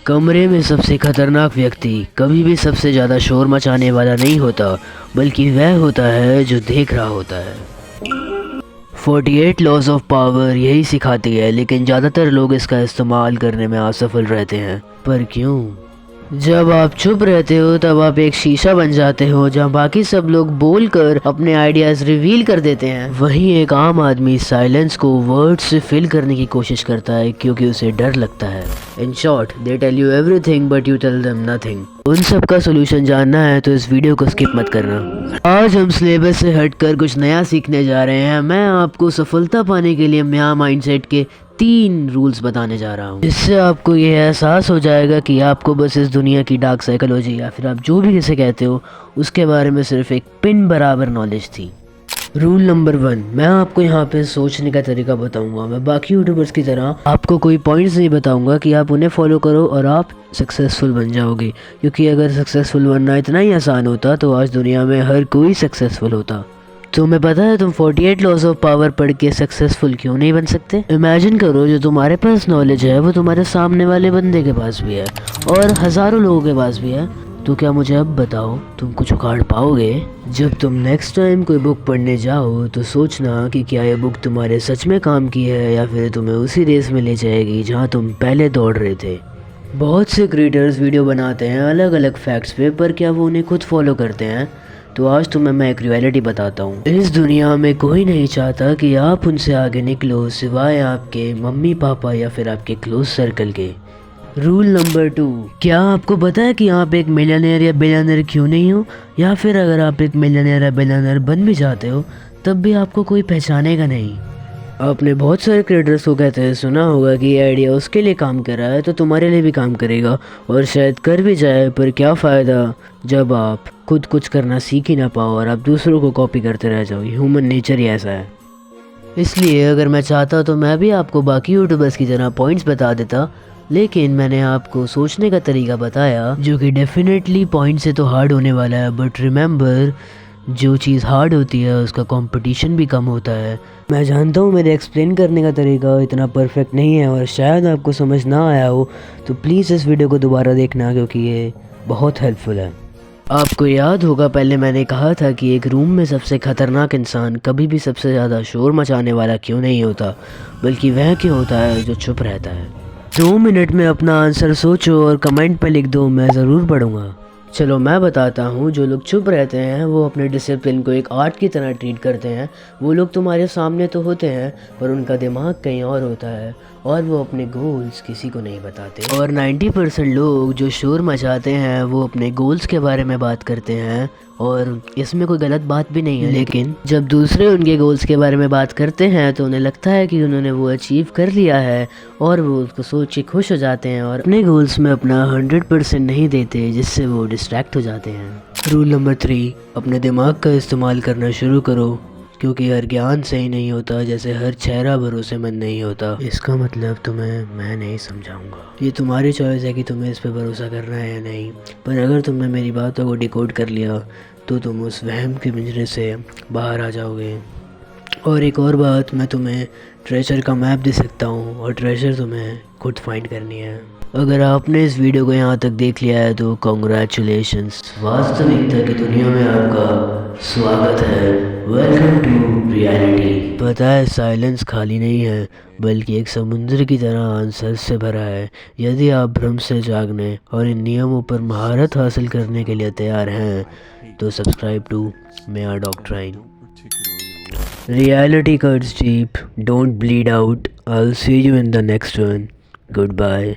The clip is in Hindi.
कमरे में सबसे खतरनाक व्यक्ति कभी भी सबसे ज़्यादा शोर मचाने वाला नहीं होता, बल्कि वह होता है जो देख रहा होता है। 48 लॉज ऑफ पावर यही सिखाती है, लेकिन ज़्यादातर लोग इसका इस्तेमाल करने में असफल रहते हैं। पर क्यों? जब आप चुप रहते हो तब आप एक शीशा बन जाते हो जहाँ बाकी सब लोग बोलकर अपने आइडियाज़ रिवील कर देते हैं। वहीं एक आम आदमी साइलेंस को वर्ड्स से फिल करने की कोशिश करता है क्योंकि उसे डर लगता है। In short, they tell you everything but you tell them nothing. उन सब का सोल्यूशन जानना है तो इस वीडियो को स्किप मत करना। आज हम सिलेबस से हटकर कुछ नया सीखने जा रहे हैं। मैं आपको सफलता पाने के लिए नया माइंडसेट के 3 रूल्स बताने जा रहा हूँ। इससे आपको ये एहसास हो जाएगा कि आपको बस इस दुनिया की डार्क साइकोलॉजी या फिर आप जो भी इसे कहते हो उसके बारे में सिर्फ एक पिन बराबर नॉलेज थी। रूल नंबर 1, मैं आपको यहाँ पे सोचने का तरीका बताऊंगा। मैं बाकी यूट्यूबर्स की तरह आपको कोई पॉइंट्स नहीं बताऊंगा कि आप उन्हें फॉलो करो और आप सक्सेसफुल बन जाओगे, क्योंकि अगर सक्सेसफुल बनना इतना ही आसान होता तो आज दुनिया में हर कोई सक्सेसफुल होता। तुम्हें पता है तुम 48 लॉज ऑफ पावर पढ़ के सक्सेसफुल क्यों नहीं बन सकते? इमेजिन करो जो तुम्हारे पास नॉलेज है वो तुम्हारे सामने वाले बंदे के पास भी है और हज़ारों लोगों के पास भी है। तो क्या मुझे अब बताओ, तुम कुछ उखाड़ पाओगे? जब तुम नेक्स्ट टाइम कोई बुक पढ़ने जाओ तो सोचना कि क्या ये बुक तुम्हारे सच में काम की है या फिर तुम्हें उसी रेस में ले जाएगी जहाँ तुम पहले दौड़ रहे थे। बहुत से क्रिएटर्स वीडियो बनाते हैं अलग अलग फैक्ट्स पे, पर क्या वो उन्हें खुद फॉलो करते हैं? तो आज तुम्हें मैं एक रियलिटी बताता हूँ। इस दुनिया में कोई नहीं चाहता कि आप उनसे आगे निकलो सिवाय आपके मम्मी पापा या फिर आपके क्लोज सर्कल के। रूल नंबर 2, क्या आपको पता है कि आप एक मिलियनेयर या बिलियनर क्यों नहीं हो? या फिर अगर आप एक मिलियनेयर या बिलियनर बन भी जाते हो तब भी आपको कोई पहचानेगा नहीं। आपने बहुत सारे क्रिएटर्स को कहते हैं सुना होगा कि ये आइडिया उसके लिए काम कर रहा है तो तुम्हारे लिए भी काम करेगा, और शायद कर भी जाए, पर क्या फ़ायदा जब आप खुद कुछ करना सीख ही ना पाओ और आप दूसरों को कॉपी करते रह जाओ। ह्यूमन नेचर ही ऐसा है। इसलिए अगर मैं चाहता तो मैं भी आपको बाकी यूट्यूबर्स की तरह पॉइंट्स बता देता, लेकिन मैंने आपको सोचने का तरीका बताया जो कि डेफिनेटली पॉइंट से तो हार्ड होने वाला है। बट रिमेंबर, जो चीज़ हार्ड होती है उसका कंपटीशन भी कम होता है। मैं जानता हूँ मेरे एक्सप्लेन करने का तरीका इतना परफेक्ट नहीं है और शायद आपको समझ ना आया हो, तो प्लीज़ इस वीडियो को दोबारा देखना क्योंकि ये बहुत हेल्पफुल है। आपको याद होगा पहले मैंने कहा था कि एक रूम में सबसे खतरनाक इंसान कभी भी सबसे ज़्यादा शोर मचाने वाला क्यों नहीं होता, बल्कि वह क्यों होता है जो चुप रहता है। 2 मिनट में अपना आंसर सोचो और कमेंट पे लिख दो, मैं ज़रूर पढ़ूँगा। चलो मैं बताता हूँ। जो लोग चुप रहते हैं वो अपने डिसिप्लिन को एक आर्ट की तरह ट्रीट करते हैं। वो लोग तुम्हारे सामने तो होते हैं पर उनका दिमाग कहीं और होता है और वो अपने गोल्स किसी को नहीं बताते। और 90% लोग जो शोर मचाते हैं वो अपने गोल्स के बारे में बात करते हैं और इसमें कोई गलत बात भी नहीं है, लेकिन जब दूसरे उनके गोल्स के बारे में बात करते हैं तो उन्हें लगता है कि उन्होंने वो अचीव कर लिया है और वो उसको सोच के खुश हो जाते हैं और अपने गोल्स में अपना 100% नहीं देते, जिससे वो डिस्ट्रैक्ट हो जाते हैं। रूल नंबर 3, अपने दिमाग का इस्तेमाल करना शुरू करो, क्योंकि हर ज्ञान सही नहीं होता, जैसे हर चेहरा भरोसेमंद नहीं होता। इसका मतलब तुम्हें मैं नहीं समझाऊंगा। ये तुम्हारी चॉइस है कि तुम्हें इस पे भरोसा करना है या नहीं, पर अगर तुमने मेरी बातों को डिकोड कर लिया तो तुम उस वहम के पिंजरे से बाहर आ जाओगे। और एक और बात, मैं तुम्हें ट्रेजर का मैप दे सकता हूँ और ट्रेजर तुम्हें खुद फाइंड करनी है। अगर आपने इस वीडियो को यहाँ तक देख लिया है तो कॉन्ग्रेचुलेशंस। वास्तविकता की दुनिया में आपका स्वागत है। Welcome to reality. पता है साइलेंस खाली नहीं है, बल्कि एक समुद्र की तरह आंसर से भरा है। यदि आप भ्रम से जागने और इन नियमों पर महारत हासिल करने के लिए तैयार हैं तो सब्सक्राइब टू मेरा doctrine. Reality cuts deep. Don't bleed out. I'll see you in the next one. Goodbye.